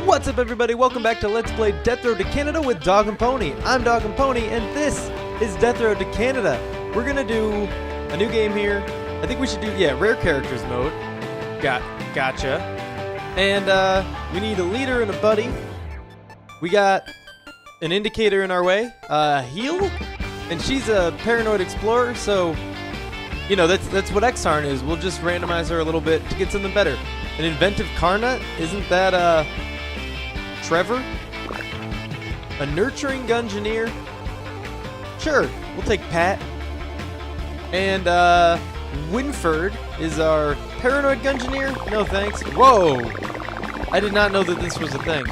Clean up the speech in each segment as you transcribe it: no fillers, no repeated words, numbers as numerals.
What's up, everybody? Welcome back to Let's Play Death Road to Canada with DogAndPony. I'm DogAndPony, and this is Death Road to Canada. We're gonna do a new game here. I think we should do, rare characters mode. Gotcha. And we need a leader and a buddy. We got an indicator in our way, heal, and she's a paranoid explorer, so you know that's what Xarn is. We'll just randomize her a little bit to get something better. An inventive Carnut? Isn't that Trevor? A nurturing Gungeoneer? Sure, we'll take Pat. And Winford is our paranoid Gungeoneer? No thanks. Whoa! I did not know that this was a thing.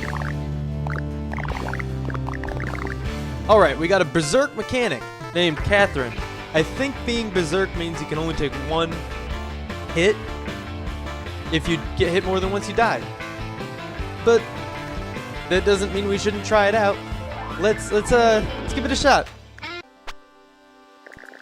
Alright, we got a berserk mechanic named Catherine. I think being berserk means you can only take one hit. If you get hit more than once, you die. But that doesn't mean we shouldn't try it out. Let's give it a shot.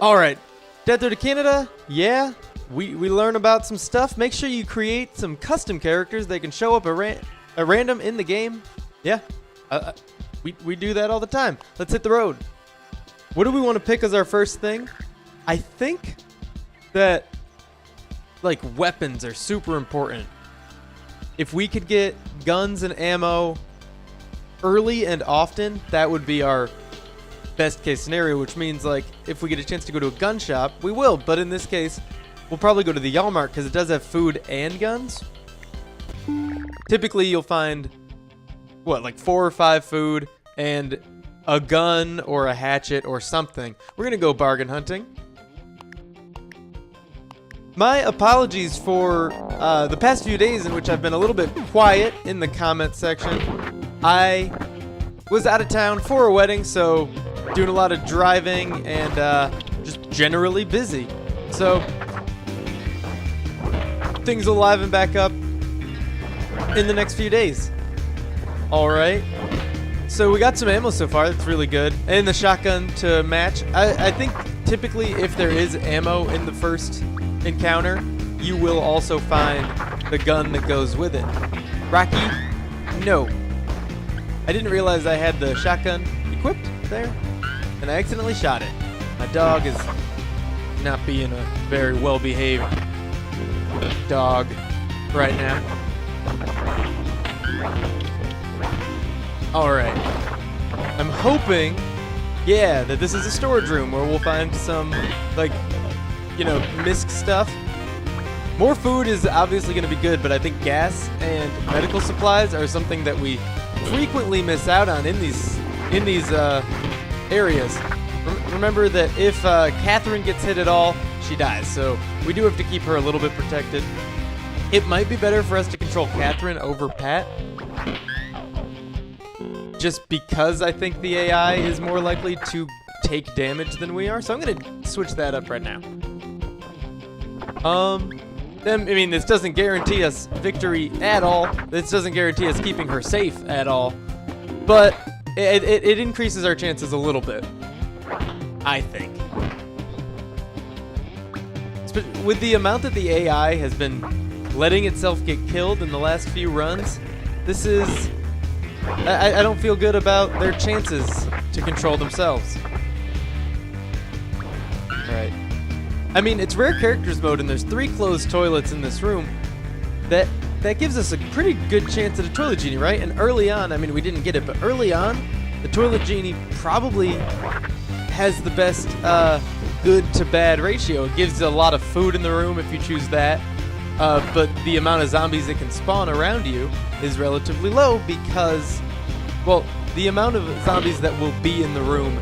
All right, Death Road to Canada. Yeah, we learn about some stuff. Make sure you create some custom characters. They can show up a random in the game. Yeah, we do that all the time. Let's hit the road. What do we want to pick as our first thing? I think that like weapons are super important. If we could get guns and ammo early and often, that would be our best case scenario, which means like if we get a chance to go to a gun shop, we will, but in this case we'll probably go to the Walmart because it does have food and guns. Typically you'll find like 4 or 5 food and a gun or a hatchet or something. We're gonna go bargain hunting. My apologies for the past few days in which I've been a little bit quiet in the comment section. I was out of town for a wedding, so doing a lot of driving and just generally busy. So things will liven back up in the next few days. All right. So we got some ammo so far. That's really good. And the shotgun to match. I think typically if there is ammo in the first encounter, you will also find the gun that goes with it. Rocky? No. I didn't realize I had the shotgun equipped there, and I accidentally shot it. My dog is not being a very well-behaved dog right now. Alright. I'm hoping, that this is a storage room where we'll find some, misc stuff. More food is obviously going to be good, but I think gas and medical supplies are something that we frequently miss out on in these areas. Remember that if Catherine gets hit at all, she dies, so we do have to keep her a little bit protected. It might be better for us to control Catherine over Pat, just because I think the AI is more likely to take damage than we are, so I'm gonna switch that up right now. This doesn't guarantee us victory at all. This doesn't guarantee us keeping her safe at all, but it increases our chances a little bit, I think. With the amount that the AI has been letting itself get killed in the last few runs, this is... I don't feel good about their chances to control themselves. Right. It's rare characters mode, and there's 3 closed toilets in this room. That gives us a pretty good chance at a toilet genie, right? And early on, we didn't get it, but early on, the toilet genie probably has the best good to bad ratio. It gives a lot of food in the room if you choose that. But the amount of zombies that can spawn around you is relatively low because, the amount of zombies that will be in the room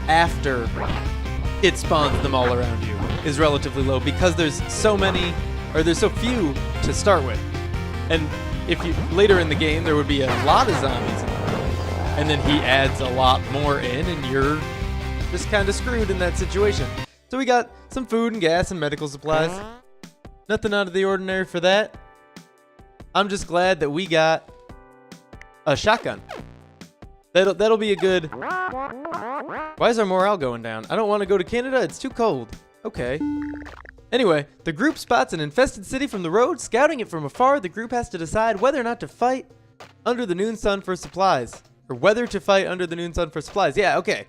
after it spawns them all around you is relatively low because there's so few to start with. And if you later in the game there would be a lot of zombies in the room, and then he adds a lot more in, and you're just kind of screwed in that situation. So we got some food and gas and medical supplies. Nothing out of the ordinary for that. I'm just glad that we got a shotgun. That'll be a good... Why is our morale going down? I don't want to go to Canada. It's too cold. Okay. Anyway, the group spots an infested city from the road. Scouting it from afar, the group has to decide whether or not to fight. under the noon sun for supplies. Or weather to fight under the noon sun for supplies. Yeah, okay.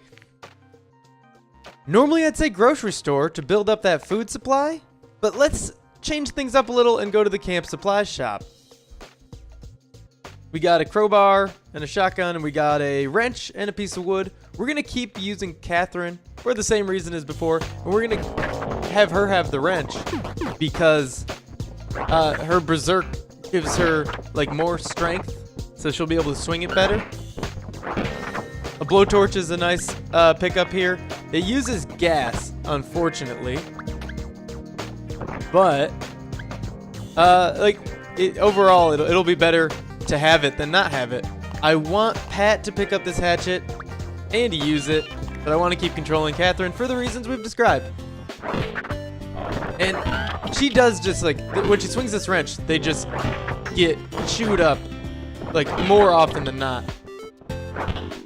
Normally I'd say grocery store to build up that food supply, but let's change things up a little and go to the camp supply shop. We got a crowbar and a shotgun, and we got a wrench and a piece of wood. We're going to keep using Catherine for the same reason as before, and we're going to have her have the wrench because her berserk gives her like more strength, so she'll be able to swing it better. A blowtorch is a nice pickup here. It uses gas, unfortunately, but overall it'll be better to have it than not have it. I want Pat to pick up this hatchet and to use it, but I want to keep controlling Catherine for the reasons we've described. And she does just like, when she swings this wrench, they just get chewed up like more often than not.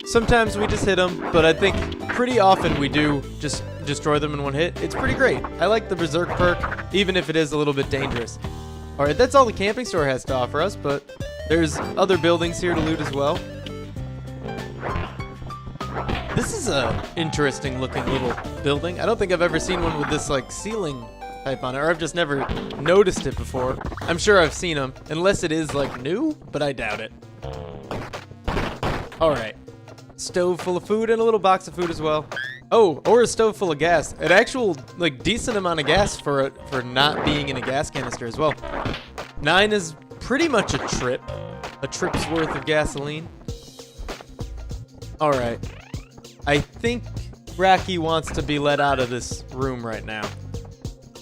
Sometimes we just hit them, but I think pretty often we do just destroy them in one hit. It's pretty great. I like the berserk perk, even if it is a little bit dangerous. All right, that's all the camping store has to offer us, but there's other buildings here to loot as well. This is a interesting looking little building. I don't think I've ever seen one with this like ceiling type on it, or I've just never noticed it before. I'm sure I've seen them, unless it is like new, but I doubt it. All right, stove full of food and a little box of food as well. Oh, or a stove full of gas. An actual like decent amount of gas for not being in a gas canister as well. 9 is pretty much a trip's worth of gasoline. All right, I think Rocky wants to be let out of this room right now.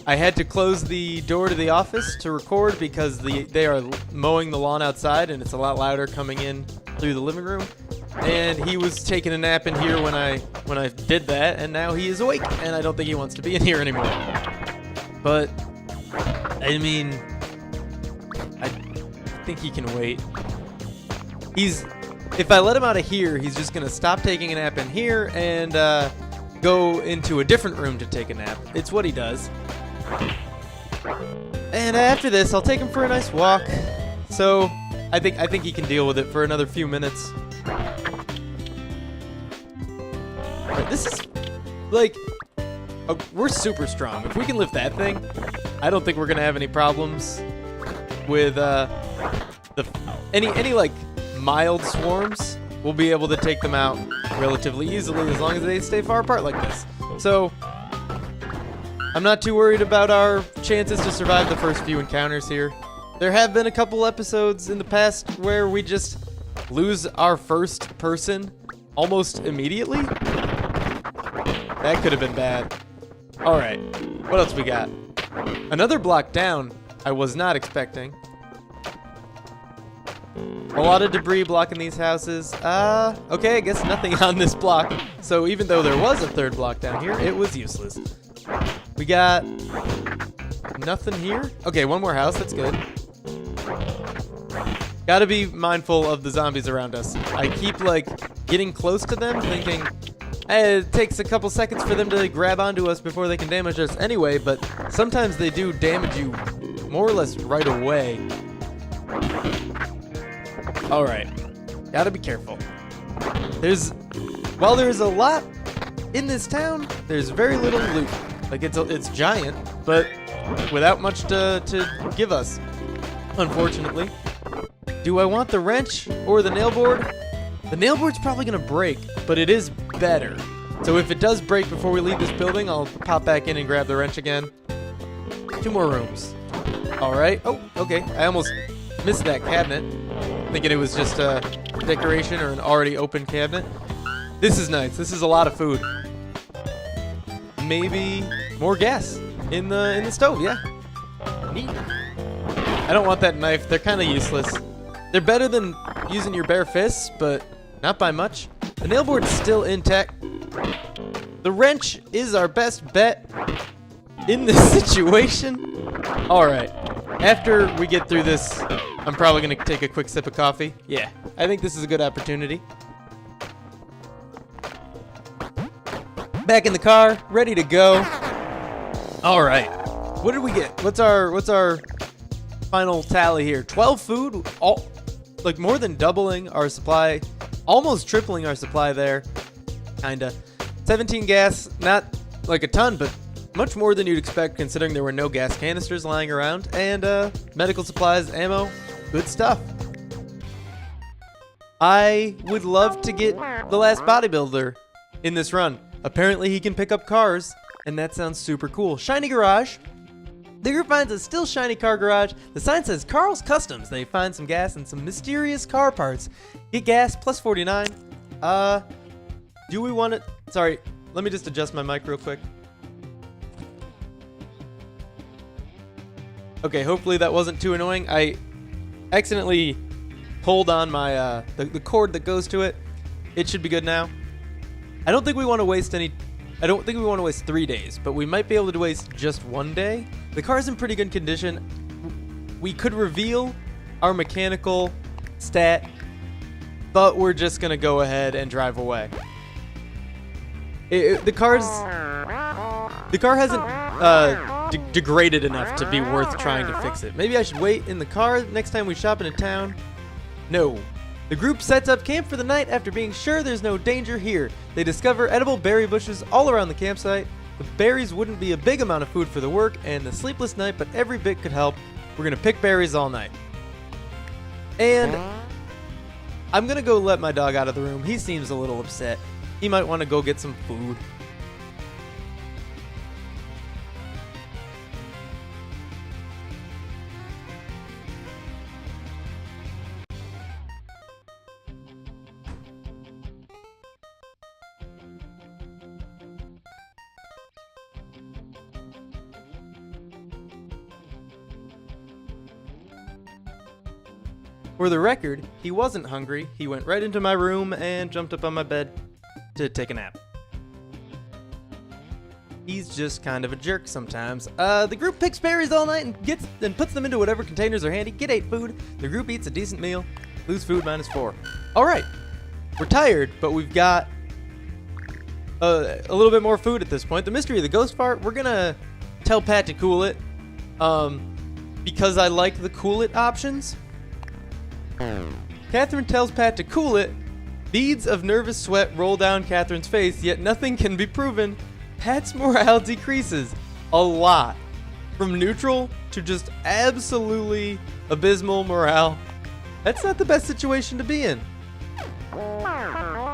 I had to close the door to the office to record because they are mowing the lawn outside and it's a lot louder coming in through the living room. And he was taking a nap in here when I did that, and now he is awake, and I don't think he wants to be in here anymore. But I mean, I think he can wait. If I let him out of here, he's just gonna stop taking a nap in here and go into a different room to take a nap. It's what he does. And after this, I'll take him for a nice walk. So I think he can deal with it for another few minutes. Right, this is like, we're super strong. If we can lift that thing, I don't think we're gonna have any problems with any like mild swarms. We'll be able to take them out relatively easily as long as they stay far apart like this. So I'm not too worried about our chances to survive the first few encounters here. There have been a couple episodes in the past where we just lose our first person almost immediately. That could have been bad. All right, what else we got? Another block down I was not expecting. A lot of debris blocking these houses. Okay, I guess nothing on this block. So even though there was a third block down here, it was useless. We got nothing here. Okay, one more house, that's good. Gotta be mindful of the zombies around us. I keep like getting close to them thinking, hey, it takes a couple seconds for them to grab onto us before they can damage us anyway, but sometimes they do damage you more or less right away. All right, gotta be careful. While there's a lot in this town, there's very little loot. Like it's giant, but without much to give us, unfortunately. Do I want the wrench or the nail board? The nail board's probably gonna break, but it is better. So if it does break before we leave this building, I'll pop back in and grab the wrench again. 2 more rooms. All right. Oh, okay. I almost missed that cabinet, thinking it was just a decoration or an already open cabinet. This is nice. This is a lot of food. Maybe more gas in the stove. Yeah. Neat. I don't want that knife. They're kind of useless. They're better than using your bare fists, but not by much. The nail board's still intact. The wrench is our best bet in this situation. All right. After we get through this, I'm probably going to take a quick sip of coffee. Yeah, I think this is a good opportunity. Back in the car, ready to go. All right. What did we get? What's our final tally here? 12 food, like more than doubling our supply, almost tripling our supply there, kinda. 17 gas, not like a ton, but much more than you'd expect considering there were no gas canisters lying around, and medical supplies, ammo, good stuff. I would love to get the last bodybuilder in this run. Apparently he can pick up cars, and that sounds super cool. Shiny garage. The group finds a still shiny car garage. The sign says Carl's Customs. They find some gas and some mysterious car parts. Get gas, plus 49. Do we want it? Sorry, let me just adjust my mic real quick. Okay, hopefully that wasn't too annoying. I accidentally pulled on my the cord that goes to it. It should be good now. I don't think we want to waste 3 days, but we might be able to waste just 1 day. The car's in pretty good condition. We could reveal our mechanical stat, but we're just gonna go ahead and drive away. The car hasn't degraded enough to be worth trying to fix it. Maybe I should wait in the car next time we shop in a town. No. The group sets up camp for the night after being sure there's no danger here. They discover edible berry bushes all around the campsite. The berries wouldn't be a big amount of food for the work and the sleepless night, but every bit could help. We're gonna pick berries all night. And I'm gonna go let my dog out of the room. He seems a little upset. He might want to go get some food. For the record, he wasn't hungry. He went right into my room and jumped up on my bed to take a nap. He's just kind of a jerk sometimes. The group picks berries all night and puts them into whatever containers are handy. Get 8 food. The group eats a decent meal. Lose food, -4. All right, we're tired, but we've got a little bit more food at this point. The mystery of the ghost fart. We're gonna tell Pat to cool it, because I like the cool it options. Catherine tells Pat to cool it. Beads of nervous sweat roll down Catherine's face, yet nothing can be proven. Pat's morale decreases a lot. From neutral to just absolutely abysmal morale. That's not the best situation to be in.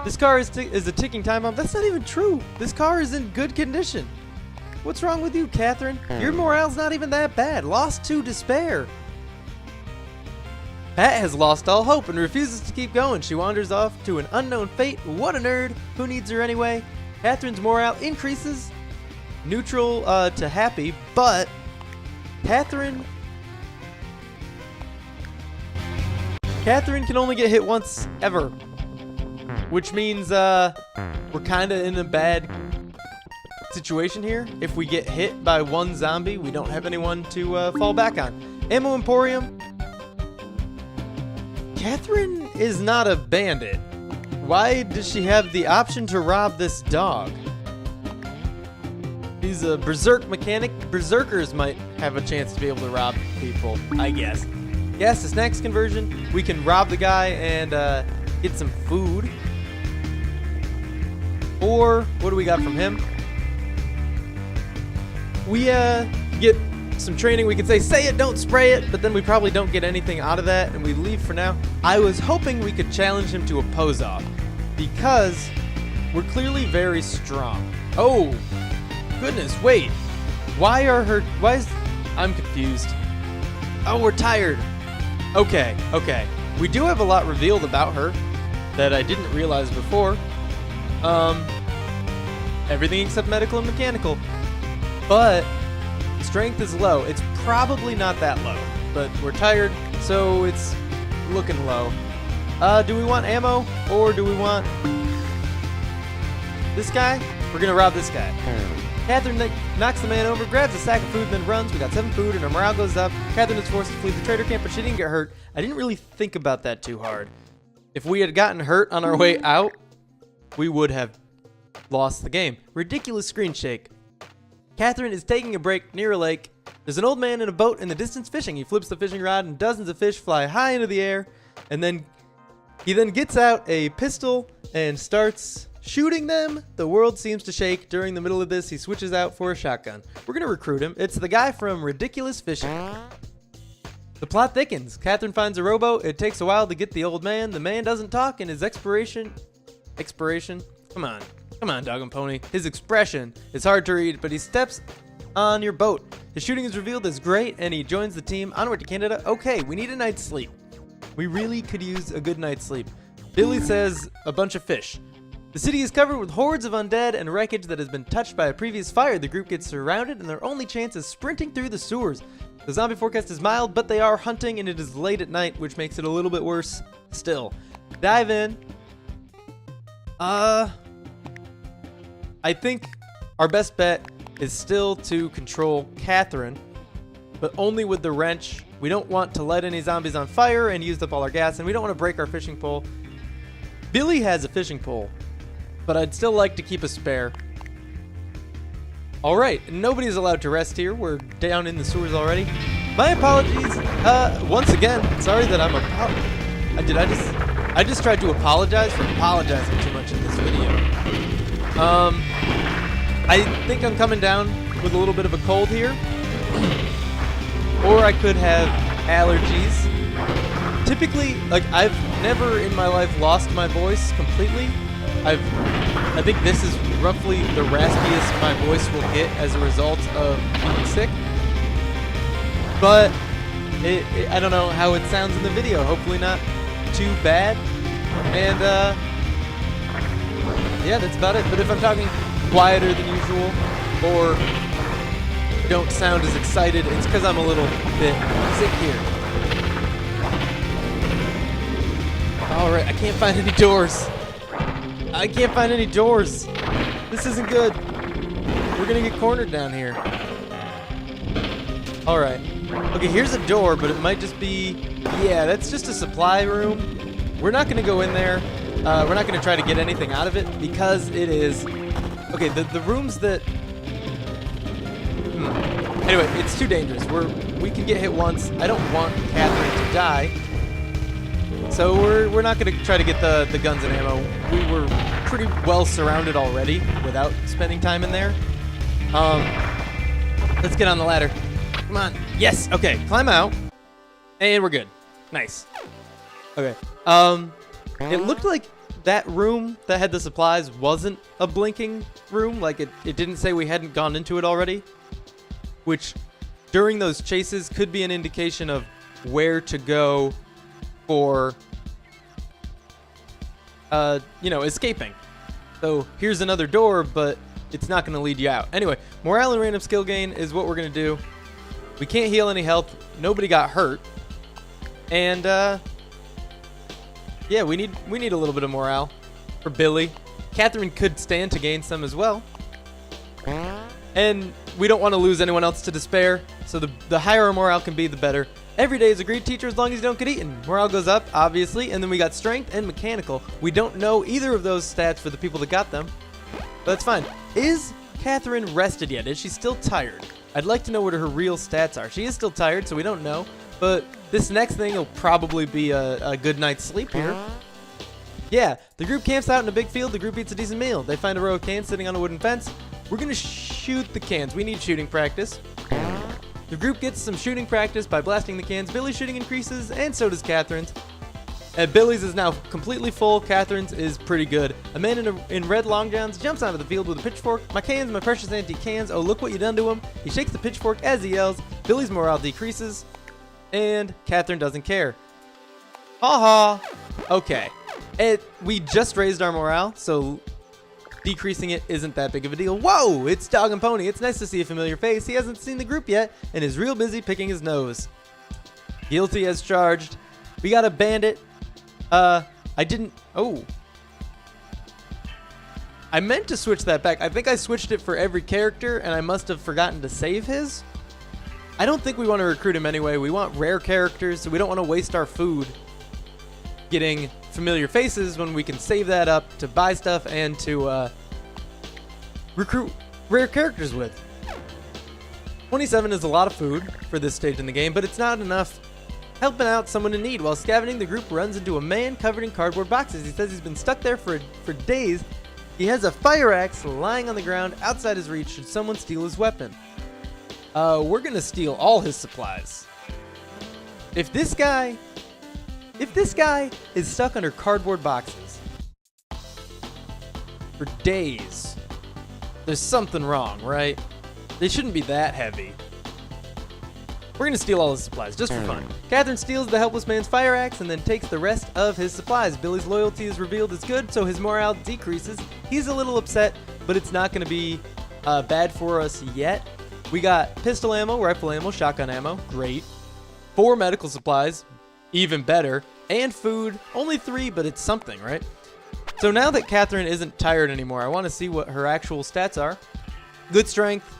This car is a ticking time bomb. That's not even true. This car is in good condition. What's wrong with you, Catherine? Your morale's not even that bad. Lost to despair. Pat has lost all hope and refuses to keep going. She wanders off to an unknown fate. What a nerd. Who needs her anyway? Catherine's morale increases. Neutral to happy, but Catherine can only get hit once ever. Which means we're kind of in a bad situation here. If we get hit by one zombie, we don't have anyone to fall back on. Ammo Emporium. Catherine is not a bandit. Why does she have the option to rob this dog? He's a berserk mechanic. Berserkers might have a chance to be able to rob people, I guess. Gas to snacks conversion. We can rob the guy and get some food. Or, what do we got from him? We get some training. We could say it, don't spray it, but then we probably don't get anything out of that, and we leave for now. I was hoping we could challenge him to a pose-off, because we're clearly very strong. Oh, goodness, wait. I'm confused. Oh, we're tired. Okay. We do have a lot revealed about her that I didn't realize before. Everything except medical and mechanical. But strength is low. It's probably not that low, but we're tired, so it's looking low. Do we want ammo, or do we want this guy? We're gonna rob this guy. Catherine knocks the man over, grabs a sack of food, then runs. We got 7 food, and our morale goes up. Catherine is forced to flee the trader camp, but she didn't get hurt. I didn't really think about that too hard. If we had gotten hurt on our way out, we would have lost the game. Ridiculous screen shake. Catherine is taking a break near a lake. There's an old man in a boat in the distance fishing. He flips the fishing rod and dozens of fish fly high into the air. And then he then gets out a pistol and starts shooting them. The world seems to shake. During the middle of this, he switches out for a shotgun. We're going to recruit him. It's the guy from Ridiculous Fishing. The plot thickens. Catherine finds a rowboat. It takes a while to get the old man. The man doesn't talk, and his expiration? Come on, DogAndPony. His expression is hard to read, but he steps on your boat. His shooting is revealed as great, and he joins the team. Onward to Canada. Okay, we need a night's sleep. We really could use a good night's sleep. Billy says a bunch of fish. The city is covered with hordes of undead and wreckage that has been touched by a previous fire. The group gets surrounded, and their only chance is sprinting through the sewers. The zombie forecast is mild, but they are hunting, and it is late at night, which makes it a little bit worse still. Dive in. I think our best bet is still to control Catherine, but only with the wrench. We don't want to light any zombies on fire and use up all our gas, and we don't want to break our fishing pole. Billy has a fishing pole, but I'd still like to keep a spare. All right, nobody's allowed to rest here. We're down in the sewers already. My apologies. Once again, sorry that I'm I just tried to apologize for apologizing too much in this video. I think I'm coming down with a little bit of a cold here. Or I could have allergies. Typically, like, I've never in my life lost my voice completely. I think this is roughly the raspiest my voice will get as a result of being sick. But I don't know how it sounds in the video. Hopefully not too bad. And yeah, that's about it. But if I'm talking quieter than usual or don't sound as excited, it's because I'm a little bit sick here. Alright, I can't find any doors. This isn't good. We're gonna get cornered down here. Alright. Okay, here's a door, but it might just be... Yeah, that's just a supply room. We're not gonna go in there. We're not gonna try to get anything out of it because it is... Okay, the rooms that... Anyway, it's too dangerous. We can get hit once. I don't want Catherine to die. So we're not going to try to get the guns and ammo. We were pretty well surrounded already without spending time in there. Let's get on the ladder. Come on. Yes. Okay. Climb out. And we're good. Nice. Okay. It looked like that room that had the supplies wasn't a blinking room. Like it didn't say we hadn't gone into it already. Which, during those chases, could be an indication of where to go for, escaping. So here's another door, but it's not going to lead you out. Anyway, morale and random skill gain is what we're going to do. We can't heal any health. Nobody got hurt. And, yeah, we need a little bit of morale for Billy. Catherine could stand to gain some as well. And we don't want to lose anyone else to despair, so the higher our morale can be, the better. Every day is a great teacher as long as you don't get eaten. Morale goes up, obviously, and then we got strength and mechanical. We don't know either of those stats for the people that got them, but that's fine. Is Catherine rested yet? Is she still tired? I'd like to know what her real stats are. She is still tired, so we don't know, but this next thing will probably be a good night's sleep here. Yeah, the group camps out in a big field. The group eats a decent meal. They find a row of cans sitting on a wooden fence. We're going to shoot the cans. We need shooting practice. The group gets some shooting practice by blasting the cans. Billy's shooting increases, and so does Catherine's. Billy's is now completely full. Catherine's is pretty good. A man in red long johns jumps onto the field with a pitchfork. My cans, my precious antique cans. Oh, look what you done to him. He shakes the pitchfork as he yells. Billy's morale decreases, and Catherine doesn't care. Ha ha. Okay. We just raised our morale, so decreasing it isn't that big of a deal. Whoa, it's DogAndPony. It's nice to see a familiar face. He hasn't seen the group yet and is real busy picking his nose. Guilty as charged. We got a bandit. I meant to switch that back. I think I switched it for every character and I must have forgotten to save his. I don't think we want to recruit him anyway. We want rare characters, so we don't want to waste our food getting familiar faces when we can save that up to buy stuff and to recruit rare characters with. 27 is a lot of food for this stage in the game, but it's not enough helping out someone in need. While scavenging, the group runs into a man covered in cardboard boxes. He says he's been stuck there for days. He has a fire axe lying on the ground outside his reach should someone steal his weapon. We're gonna steal all his supplies. If this guy is stuck under cardboard boxes for days, there's something wrong, right? They shouldn't be that heavy. We're gonna steal all his supplies, just for fun. Catherine steals the helpless man's fire axe and then takes the rest of his supplies. Billy's loyalty is revealed as good, so his morale decreases. He's a little upset, but it's not gonna be bad for us yet. We got pistol ammo, rifle ammo, shotgun ammo, great. 4 medical supplies, even better. And food, only 3, but it's something, right? So now that Catherine isn't tired anymore, I wanna see what her actual stats are. Good strength,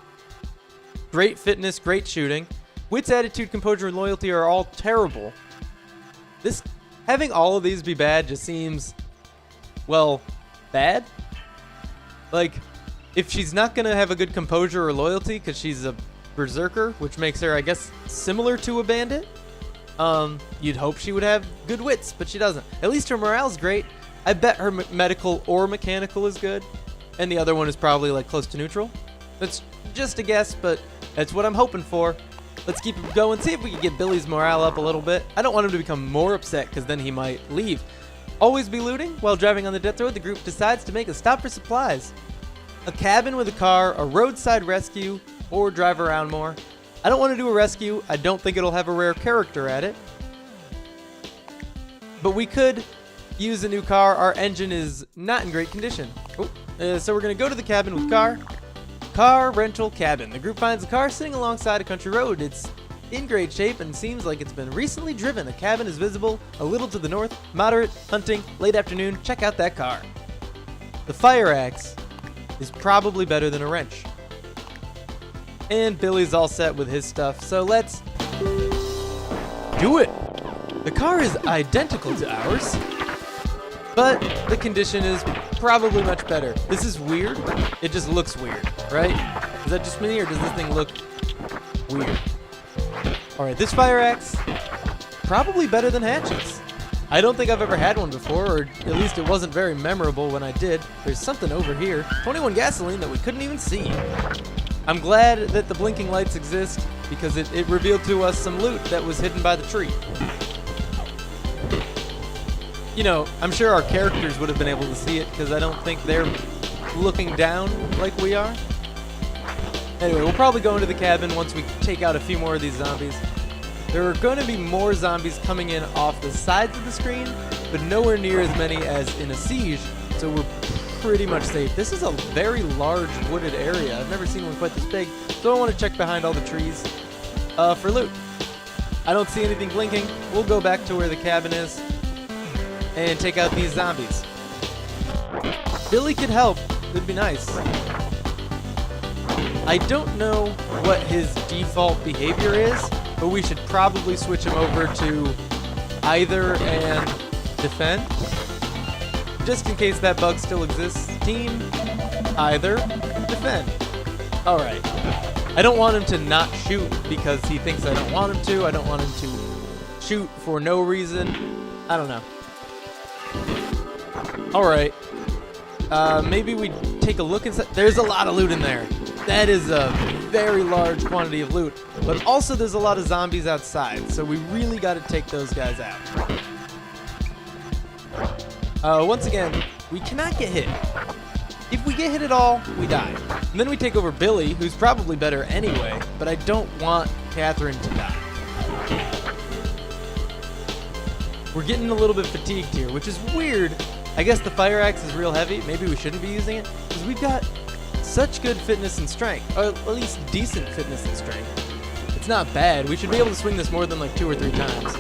great fitness, great shooting. Wits, attitude, composure, and loyalty are all terrible. Having all of these be bad just seems, well, bad? Like, if she's not gonna have a good composure or loyalty because she's a berserker, which makes her, I guess, similar to a bandit, you'd hope she would have good wits, but she doesn't. At least her morale's great. I bet her medical or mechanical is good, and the other one is probably like close to neutral. That's just a guess, but that's what I'm hoping for. Let's keep it going, see if we can get Billy's morale up a little bit. I don't want him to become more upset because then he might leave. Always be looting. While driving on the death road, the group decides to make a stop for supplies. A cabin with a car, a roadside rescue, or drive around more. I don't want to do a rescue. I don't think it'll have a rare character at it. But we could use a new car. Our engine is not in great condition. So we're going to go to the cabin with car. Car rental cabin. The group finds a car sitting alongside a country road. It's in great shape and seems like it's been recently driven. A cabin is visible a little to the north. Moderate, hunting, late afternoon. Check out that car. The fire axe is probably better than a wrench. And Billy's all set with his stuff, so let's do it. The car is identical to ours, but the condition is probably much better. This is weird. It just looks weird, right? Is that just me, or does this thing look weird? All right, this fire axe, probably better than hatchets. I don't think I've ever had one before, or at least it wasn't very memorable when I did. There's something over here. 21 gasoline that we couldn't even see. I'm glad that the blinking lights exist because it revealed to us some loot that was hidden by the tree. You know, I'm sure our characters would have been able to see it because I don't think they're looking down like we are. Anyway, we'll probably go into the cabin once we take out a few more of these zombies. There are going to be more zombies coming in off the sides of the screen, but nowhere near as many as in a siege, so we're pretty much safe. This is a very large wooded area. I've never seen one quite this big, so I want to check behind all the trees for loot. I don't see anything blinking. We'll go back to where the cabin is and take out these zombies. Billy could help. It'd be nice. I don't know what his default behavior is, but we should probably switch him over to either and defend. Just in case that bug still exists. Team, either, defend. Alright. I don't want him to not shoot because he thinks I don't want him to. I don't want him to shoot for no reason. I don't know. Alright. Maybe we take a look inside. There's a lot of loot in there. That is a very large quantity of loot. But also there's a lot of zombies outside, so we really got to take those guys out. Once again, we cannot get hit. If we get hit at all, we die. And then we take over Billy, who's probably better anyway, but I don't want Catherine to die. We're getting a little bit fatigued here, which is weird. I guess the fire axe is real heavy. Maybe we shouldn't be using it, because we've got such good fitness and strength, or at least decent fitness and strength. It's not bad. We should be able to swing this more than like 2 or 3 times.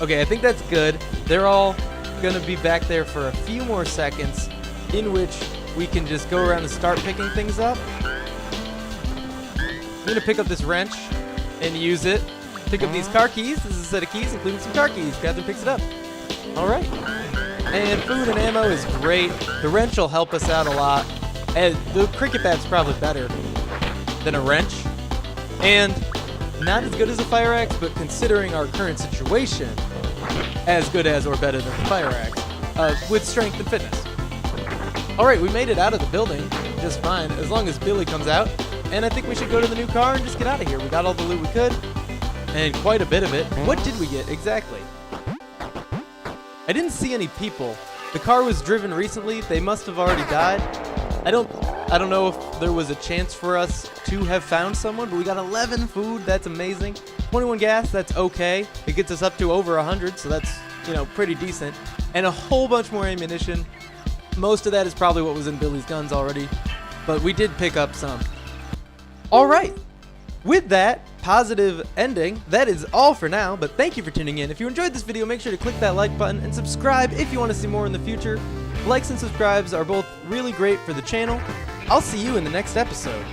Okay, I think that's good. They're all gonna be back there for a few more seconds, in which we can just go around and start picking things up. I'm gonna pick up this wrench and use it. Pick up these car keys. This is a set of keys, including some car keys. Catherine picks it up. All right. And food and ammo is great. The wrench will help us out a lot. And the cricket bat's probably better than a wrench. And Not as good as a fire axe, but considering our current situation, as good as or better than the fire axe, with strength and fitness. Alright, we made it out of the building just fine, as long as Billy comes out. And I think we should go to the new car and just get out of here. We got all the loot we could, and quite a bit of it. What did we get exactly? I didn't see any people. The car was driven recently. They must have already died. I don't know if there was a chance for us to have found someone, but we got 11 food. That's amazing. 21 gas. That's okay. It gets us up to over 100, so that's, you know, pretty decent. And a whole bunch more ammunition. Most of that is probably what was in Billy's guns already, but we did pick up some. All right. With that positive ending, that is all for now, but thank you for tuning in. If you enjoyed this video, make sure to click that like button and subscribe if you want to see more in the future. Likes and subscribes are both really great for the channel. I'll see you in the next episode.